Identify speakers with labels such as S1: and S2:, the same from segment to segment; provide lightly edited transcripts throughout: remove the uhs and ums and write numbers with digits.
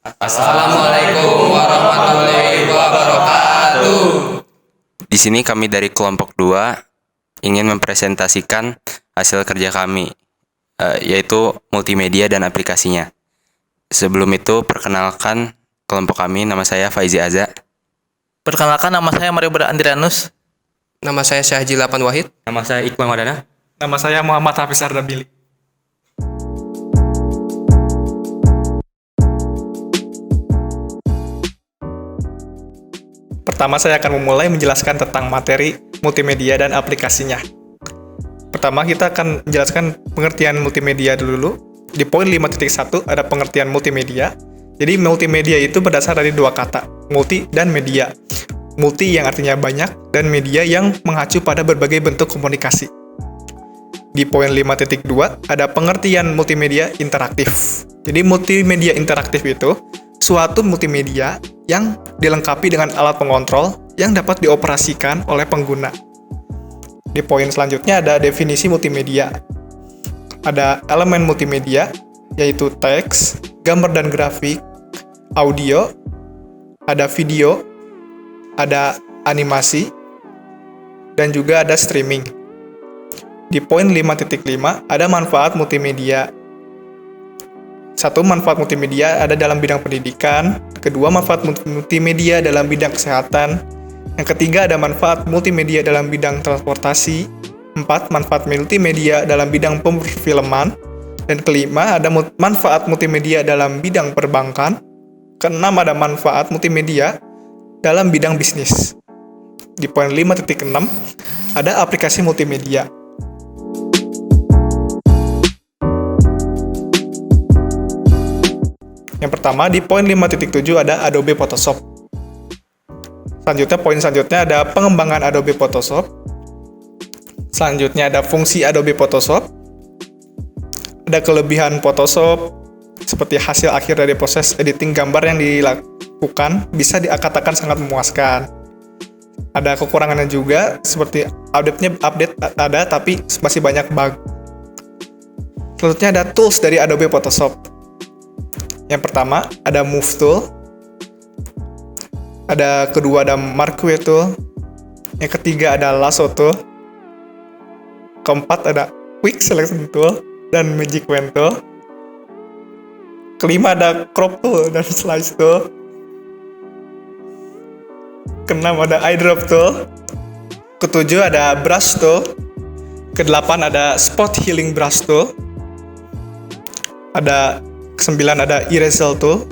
S1: Assalamualaikum warahmatullahi wabarakatuh.
S2: Di sini kami dari kelompok 2 ingin mempresentasikan hasil kerja kami, yaitu multimedia dan aplikasinya. Sebelum itu, perkenalkan kelompok kami, nama saya Faizi Aza.
S3: Perkenalkan, nama saya Mario Bada Andrianus.
S1: Nama saya Syahji Lapan Wahid.
S2: Nama saya Iqbal Madana.
S4: Nama saya Muhammad Hafiz Ardabili. Pertama, saya akan memulai menjelaskan tentang materi multimedia dan aplikasinya. Pertama, kita akan menjelaskan pengertian multimedia dulu. Di poin 5.1 ada pengertian multimedia. Jadi multimedia itu berdasar dari dua kata, multi dan media. Multi yang artinya banyak, dan media yang mengacu pada berbagai bentuk komunikasi. Di poin 5.2 ada pengertian multimedia interaktif. Jadi multimedia interaktif itu suatu multimedia yang dilengkapi dengan alat pengontrol yang dapat dioperasikan oleh pengguna. Di poin selanjutnya ada definisi multimedia. Ada elemen multimedia, yaitu teks, gambar dan grafik, audio, ada video, ada animasi, dan juga ada streaming. Di poin 5.5 ada manfaat multimedia. Satu, manfaat multimedia ada dalam bidang pendidikan. Kedua, manfaat multimedia dalam bidang kesehatan. Yang ketiga, ada manfaat multimedia dalam bidang transportasi. 4, manfaat multimedia dalam bidang perfilman. Dan kelima, ada manfaat multimedia dalam bidang perbankan. Keenam, ada manfaat multimedia dalam bidang bisnis. Di poin 5.6 ada aplikasi multimedia. Yang pertama, di poin 5.7 ada Adobe Photoshop. Poin selanjutnya ada pengembangan Adobe Photoshop. Selanjutnya ada fungsi Adobe Photoshop. Ada kelebihan Photoshop, seperti hasil akhir dari proses editing gambar yang dilakukan bisa dikatakan sangat memuaskan. Ada kekurangannya juga, seperti update ada tapi masih banyak bug. Selanjutnya ada tools dari Adobe Photoshop. Yang pertama ada Move Tool, kedua ada Marquee Tool, yang ketiga ada Lasso Tool, keempat ada Quick Selection Tool dan Magic Wand Tool, kelima ada Crop Tool dan Slice Tool, keenam ada Eyedrop Tool, ketujuh ada Brush Tool, kedelapan ada Spot Healing Brush Tool, ke-9 ada Eraser Tool,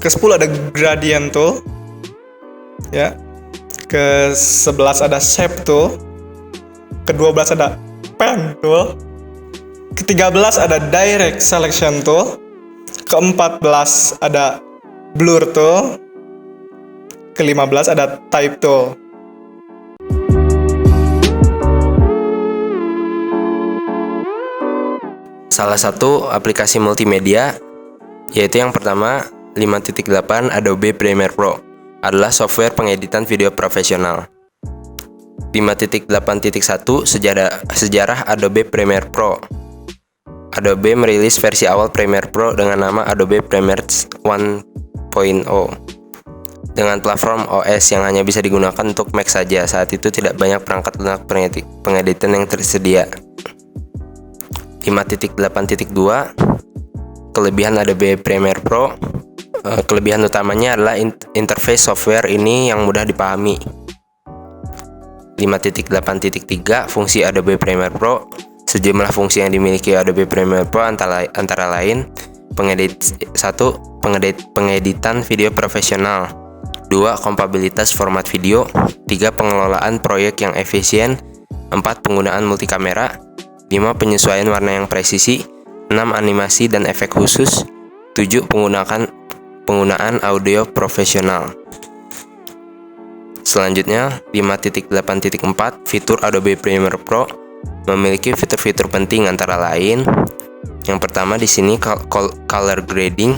S4: ke-10 ada Gradient Tool, ya. Ke-11 ada Shape Tool, ke-12 ada Pen Tool, ke-13 ada Direct Selection Tool, ke-14 ada Blur Tool, ke-15 ada Type Tool.
S2: Salah satu aplikasi multimedia, yaitu yang pertama 5.8 Adobe Premiere Pro, adalah software pengeditan video profesional. 5.8.1 Sejarah Adobe Premiere Pro. Adobe merilis versi awal Premiere Pro dengan nama Adobe Premiere 1.0 dengan platform OS yang hanya bisa digunakan untuk Mac saja. Saat itu tidak banyak perangkat lunak pengeditan yang tersedia. 5.8.2 Kelebihan Adobe Premiere Pro. Kelebihan utamanya adalah interface software ini yang mudah dipahami. 5.8.3 Fungsi Adobe Premiere Pro. Sejumlah fungsi yang dimiliki Adobe Premiere Pro antara lain pengeditan video profesional, 2. Kompatibilitas format video, 3. Pengelolaan proyek yang efisien, 4. Penggunaan multikamera, 5. Penyesuaian warna yang presisi, 6. Animasi dan efek khusus, 7. Penggunaan audio profesional. Selanjutnya, 5.8.4 Fitur Adobe Premiere Pro memiliki fitur-fitur penting antara lain. Yang pertama di sini color grading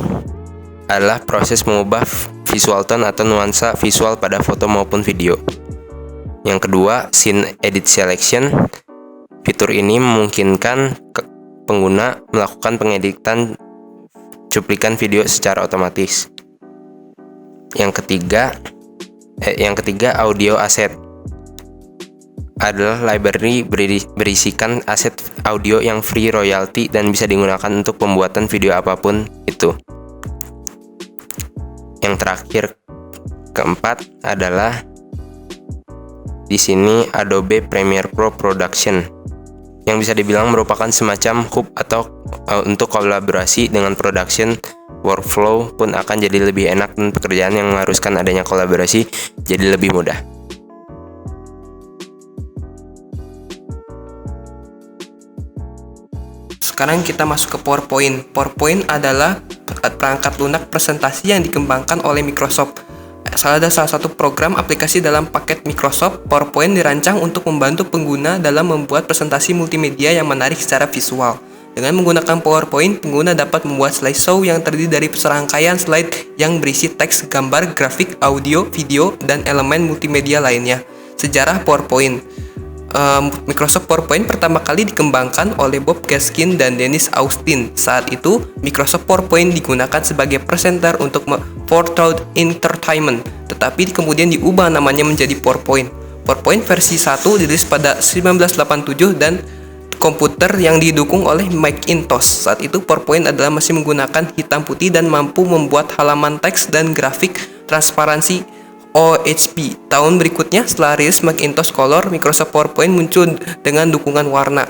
S2: adalah proses mengubah visual tone atau nuansa visual pada foto maupun video. Yang kedua, scene edit selection. Fitur ini memungkinkan pengguna melakukan pengeditan cuplikan video secara otomatis. Yang ketiga audio asset adalah library berisikan aset audio yang free royalty dan bisa digunakan untuk pembuatan video apapun itu. Yang terakhir, keempat adalah di sini Adobe Premiere Pro Production, yang bisa dibilang merupakan semacam hub atau untuk kolaborasi dengan production. Workflow pun akan jadi lebih enak dan pekerjaan yang mengharuskan adanya kolaborasi jadi lebih mudah.
S1: Sekarang kita masuk ke PowerPoint. PowerPoint adalah perangkat lunak presentasi yang dikembangkan oleh Microsoft. Salah satu program aplikasi dalam paket Microsoft. PowerPoint dirancang untuk membantu pengguna dalam membuat presentasi multimedia yang menarik secara visual. Dengan menggunakan PowerPoint, pengguna dapat membuat slideshow yang terdiri dari serangkaian slide yang berisi teks, gambar, grafik, audio, video, dan elemen multimedia lainnya. Sejarah PowerPoint. Microsoft PowerPoint pertama kali dikembangkan oleh Bob Gaskin dan Dennis Austin. Saat itu, Microsoft PowerPoint digunakan sebagai presenter untuk Fortran Entertainment, tetapi kemudian diubah namanya menjadi PowerPoint. PowerPoint versi 1 dirilis pada 1987 dan komputer yang didukung oleh Macintosh. Saat itu PowerPoint adalah masih menggunakan hitam putih dan mampu membuat halaman teks dan grafik transparansi OHP. Tahun berikutnya, setelah rilis Macintosh Color, Microsoft PowerPoint muncul dengan dukungan warna.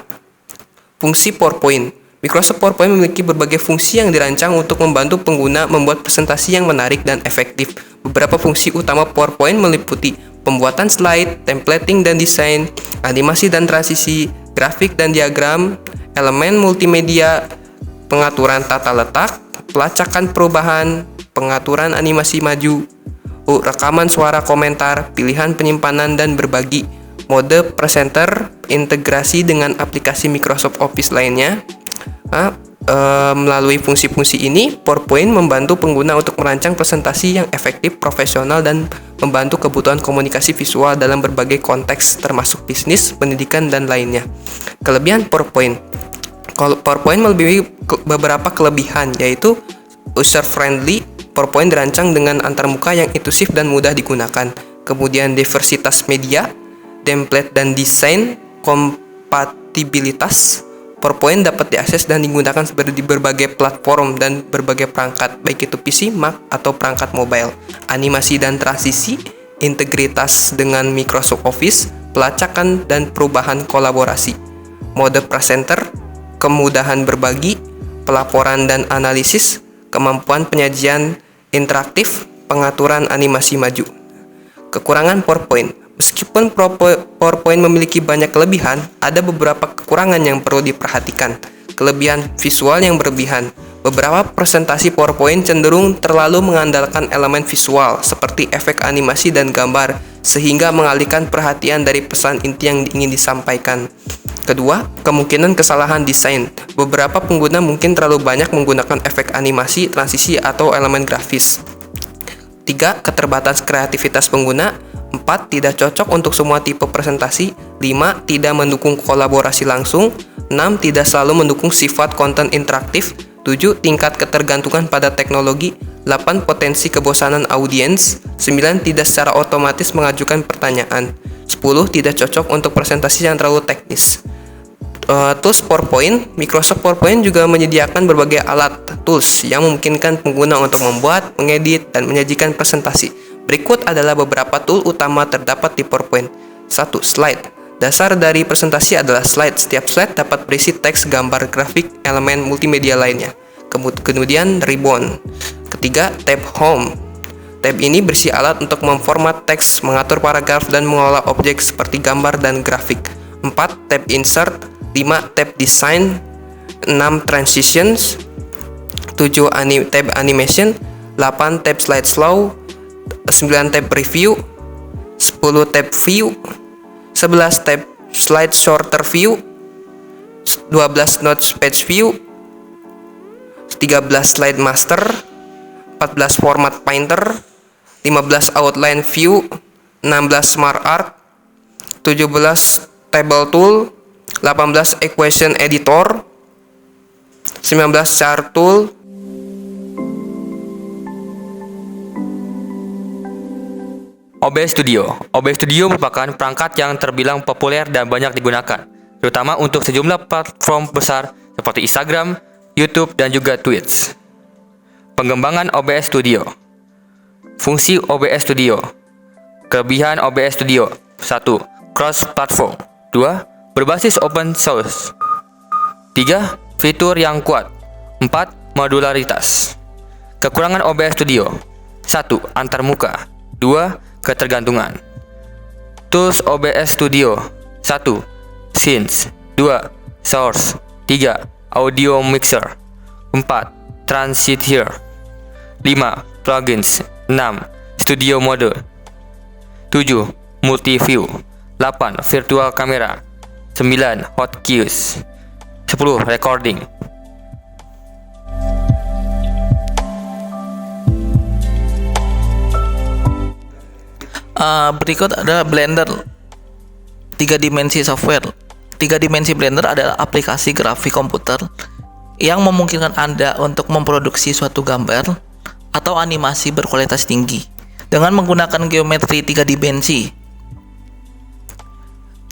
S1: Fungsi PowerPoint. Microsoft PowerPoint memiliki berbagai fungsi yang dirancang untuk membantu pengguna membuat presentasi yang menarik dan efektif. Beberapa fungsi utama PowerPoint meliputi pembuatan slide, templating dan desain, animasi dan transisi, grafik dan diagram, elemen multimedia, pengaturan tata letak, pelacakan perubahan, pengaturan animasi maju, rekaman suara komentar, pilihan penyimpanan dan berbagi, mode presenter, integrasi dengan aplikasi Microsoft Office lainnya. Melalui fungsi-fungsi ini, PowerPoint membantu pengguna untuk merancang presentasi yang efektif, profesional, dan membantu kebutuhan komunikasi visual dalam berbagai konteks, termasuk bisnis, pendidikan, dan lainnya. Kelebihan PowerPoint. PowerPoint memiliki beberapa kelebihan, yaitu user-friendly. PowerPoint dirancang dengan antarmuka yang intuitif dan mudah digunakan. Kemudian diversitas media, template dan desain, kompatibilitas. PowerPoint dapat diakses dan digunakan di berbagai platform dan berbagai perangkat, baik itu PC, Mac, atau perangkat mobile. Animasi dan transisi, integritas dengan Microsoft Office, pelacakan dan perubahan kolaborasi. Mode presenter, kemudahan berbagi, pelaporan dan analisis, kemampuan penyajian interaktif, pengaturan animasi maju. Kekurangan PowerPoint. Meskipun PowerPoint memiliki banyak kelebihan, ada beberapa kekurangan yang perlu diperhatikan. Kelebihan visual yang berlebihan. Beberapa presentasi PowerPoint cenderung terlalu mengandalkan elemen visual seperti efek animasi dan gambar, sehingga mengalihkan perhatian dari pesan inti yang ingin disampaikan. Kedua, kemungkinan kesalahan desain. Beberapa pengguna mungkin terlalu banyak menggunakan efek animasi, transisi, atau elemen grafis. 3. Keterbatasan kreativitas pengguna. 4. Tidak cocok untuk semua tipe presentasi. 5. Tidak mendukung kolaborasi langsung. 6. Tidak selalu mendukung sifat konten interaktif. 7. Tingkat ketergantungan pada teknologi. 8. Potensi kebosanan audiens. 9. Tidak secara otomatis mengajukan pertanyaan. 10. Tidak cocok untuk presentasi yang terlalu teknis. Tools PowerPoint. Microsoft PowerPoint juga menyediakan berbagai alat tools yang memungkinkan pengguna untuk membuat, mengedit, dan menyajikan presentasi. Berikut adalah beberapa tool utama terdapat di PowerPoint. 1. Slide. Dasar dari presentasi adalah slide. Setiap slide dapat berisi teks, gambar, grafik, elemen multimedia lainnya. Kemudian ribbon. Ketiga, tab home. Tab ini berisi alat untuk memformat teks, mengatur paragraf, dan mengolah objek seperti gambar dan grafik. 4. Tab insert. 5. Tab design. 6. Transitions. 7. Tab animation. 8. Tab slide slow. 9. Tab preview. 10. Tab view. 11. Tab slide shorter view. 12. Notch page view. 13. Slide master. 14. Format painter. 15. Outline view. 16. Smart art. 17. Table tool. 18. Equation editor. 19. Chart tool.
S5: OBS Studio. OBS Studio merupakan perangkat yang terbilang populer dan banyak digunakan, terutama untuk sejumlah platform besar seperti Instagram, YouTube, dan juga Twitch. Pengembangan OBS Studio. Fungsi OBS Studio. Kelebihan OBS Studio. 1. Cross-platform. 2. Berbasis open source. 3. Fitur yang kuat. 4. Modularitas. Kekurangan OBS Studio. 1. Antarmuka. 2. Ketergantungan. Tools OBS Studio. 1. Scenes. 2. Source. 3. Audio Mixer. 4. Transistor. 5. Plugins. 6. Studio Mode. 7. Multi-view. 8. Virtual Camera. 9. Hotkeys. 10. Recording.
S3: Berikut adalah Blender 3 dimensi software. 3 dimensi Blender adalah aplikasi grafik komputer yang memungkinkan Anda untuk memproduksi suatu gambar atau animasi berkualitas tinggi dengan menggunakan geometri 3 dimensi.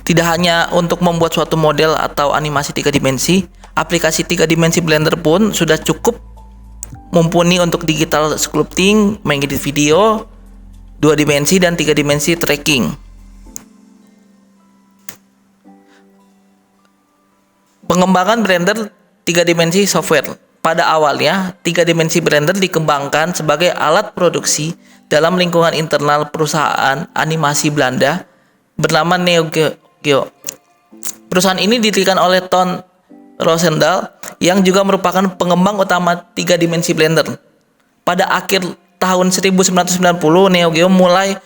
S3: Tidak hanya untuk membuat suatu model atau animasi 3 dimensi, aplikasi 3 dimensi Blender pun sudah cukup mumpuni untuk digital sculpting, mengedit video 2 dimensi dan 3 dimensi tracking. Pengembangan Blender 3 dimensi software. Pada awalnya, 3 dimensi Blender dikembangkan sebagai alat produksi dalam lingkungan internal perusahaan animasi Belanda bernama Neo Geo. Perusahaan ini didirikan oleh Ton Roosendaal yang juga merupakan pengembang utama 3 dimensi Blender. Pada akhir tahun 1990, Neo Geo mulai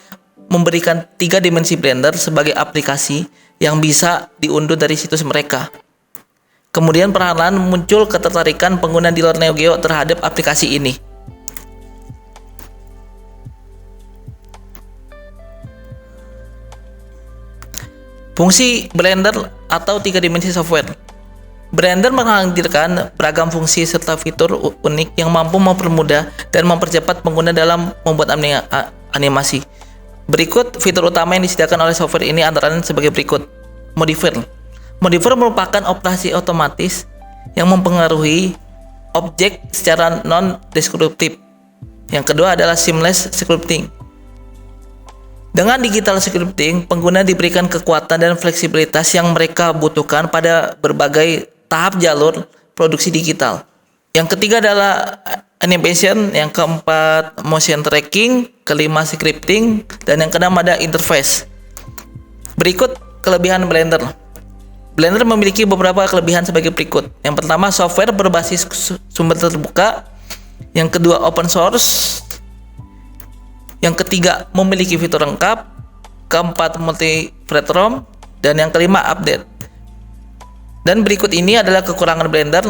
S3: memberikan 3 dimensi Blender sebagai aplikasi yang bisa diunduh dari situs mereka. Kemudian perlahan-lahan muncul ketertarikan pengguna di luar Neo Geo terhadap aplikasi ini. Fungsi Blender atau 3 dimensi software. Blender menghadirkan beragam fungsi serta fitur unik yang mampu mempermudah dan mempercepat pengguna dalam membuat animasi. Berikut fitur utama yang disediakan oleh software ini antara lain sebagai berikut. Modifier. Modifier merupakan operasi otomatis yang mempengaruhi objek secara non-deskriptif. Yang kedua adalah seamless sculpting. Dengan digital sculpting, pengguna diberikan kekuatan dan fleksibilitas yang mereka butuhkan pada berbagai tahap jalur produksi digital. Yang ketiga adalah animation, yang keempat motion tracking, kelima scripting, dan yang keenam ada interface. Berikut kelebihan Blender. Blender memiliki beberapa kelebihan sebagai berikut. Yang pertama, software berbasis sumber terbuka. Yang kedua, open source. Yang ketiga, memiliki fitur lengkap. Keempat, multi-platform. Dan yang kelima, update. Dan berikut ini adalah kekurangan Blender.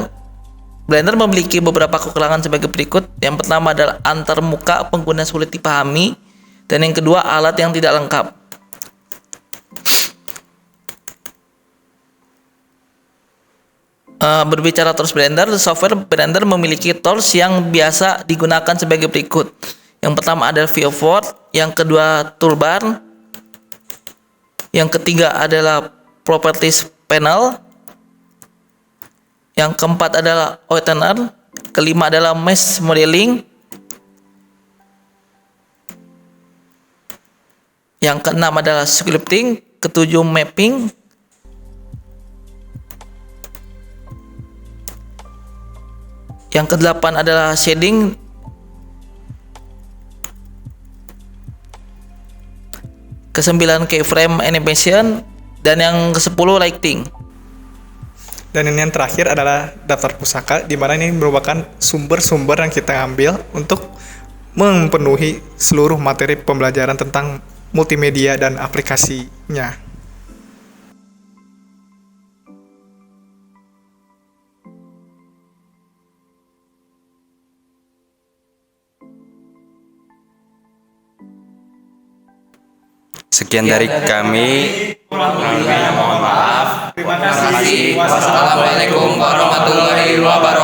S3: Blender memiliki beberapa kekurangan sebagai berikut. Yang pertama adalah antarmuka pengguna sulit dipahami. Dan yang kedua, alat yang tidak lengkap. Berbicara tools Blender, software Blender memiliki tools yang biasa digunakan sebagai berikut. Yang pertama adalah viewport, yang kedua toolbar, yang ketiga adalah properties panel, yang keempat adalah outliner, kelima adalah mesh modeling, yang keenam adalah sculpting, ketujuh mapping, yang kedelapan adalah shading, kesembilan keyframe animation, dan yang kesepuluh lighting.
S4: Dan ini yang terakhir adalah daftar pusaka, di mana ini merupakan sumber-sumber yang kita ambil untuk memenuhi seluruh materi pembelajaran tentang multimedia dan aplikasinya.
S2: Sekian dari kami.
S1: Terima kasih. Wassalamualaikum warahmatullahi wabarakatuh.